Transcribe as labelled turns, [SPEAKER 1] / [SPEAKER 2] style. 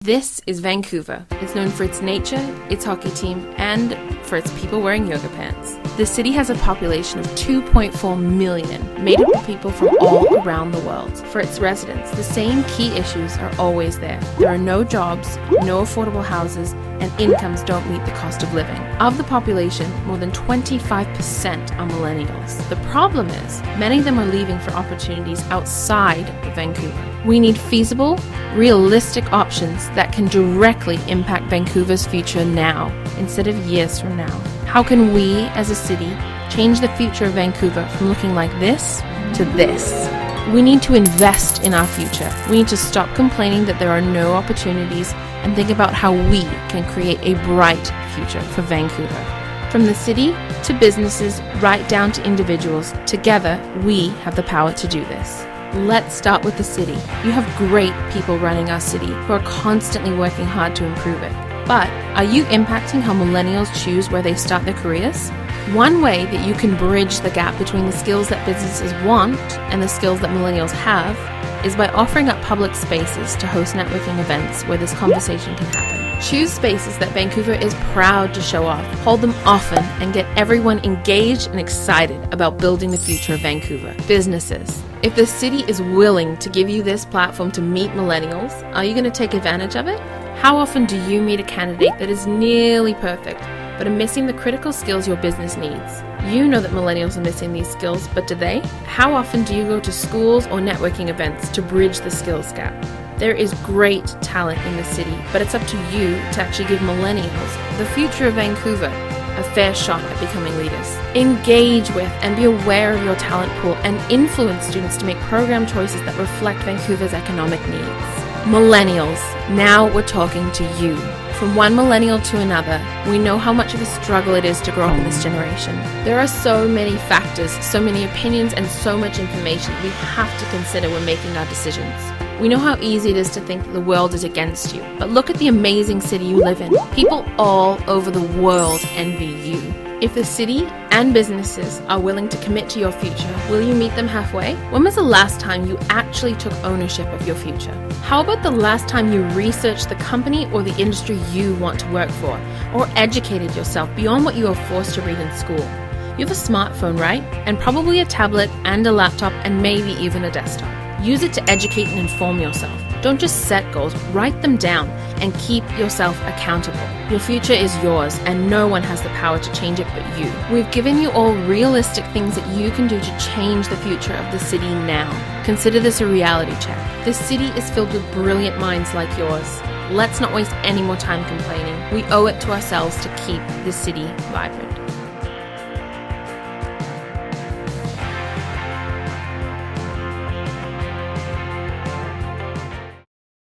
[SPEAKER 1] This is Vancouver. It's known for its nature, its hockey team, and for its people wearing yoga pants. The city has a population of 2.4 million, made up of people from all around the world. For its residents, the same key issues are always there. There are no jobs, no affordable houses, and incomes don't meet the cost of living. Of the population, more than 25% are millennials. The problem is, many of them are leaving for opportunities outside of Vancouver. We need feasible, realistic options that can directly impact Vancouver's future now, instead of years from now. How can we, as a city, change the future of Vancouver from looking like this to this? We need to invest in our future. We need to stop complaining that there are no opportunities and think about how we can create a bright future for Vancouver. From the city to businesses, right down to individuals, together we have the power to do this. Let's start with the city. You have great people running our city who are constantly working hard to improve it. But are you impacting how millennials choose where they start their careers? One way that you can bridge the gap between the skills that businesses want and the skills that millennials have is by offering up public spaces to host networking events where this conversation can happen. Choose spaces that Vancouver is proud to show off, hold them often, and get everyone engaged and excited about building the future of Vancouver. Businesses. If the city is willing to give you this platform to meet millennials, are you going to take advantage of it? How often do you meet a candidate that is nearly perfect, but are missing the critical skills your business needs? You know that millennials are missing these skills, but do they? How often do you go to schools or networking events to bridge the skills gap? There is great talent in the city, but it's up to you to actually give millennials, the future of Vancouver, a fair shot at becoming leaders. Engage with and be aware of your talent pool and influence students to make program choices that reflect Vancouver's economic needs. Millennials, now we're talking to you. From one millennial to another, we know how much of a struggle it is to grow up in this generation. There are so many factors, so many opinions, and so much information we have to consider when making our decisions. We know how easy it is to think that the world is against you, but look at the amazing city you live in. People all over the world envy you. If the city and businesses are willing to commit to your future, will you meet them halfway? When was the last time you actually took ownership of your future? How about the last time you researched the company or the industry you want to work for, or educated yourself beyond what you were forced to read in school? You have a smartphone, right? And probably a tablet and a laptop and maybe even a desktop. Use it to educate and inform yourself. Don't just set goals, write them down and keep yourself accountable. Your future is yours and no one has the power to change it but you. We've given you all realistic things that you can do to change the future of the city now. Consider this a reality check. This city is filled with brilliant minds like yours. Let's not waste any more time complaining. We owe it to ourselves to keep this city vibrant.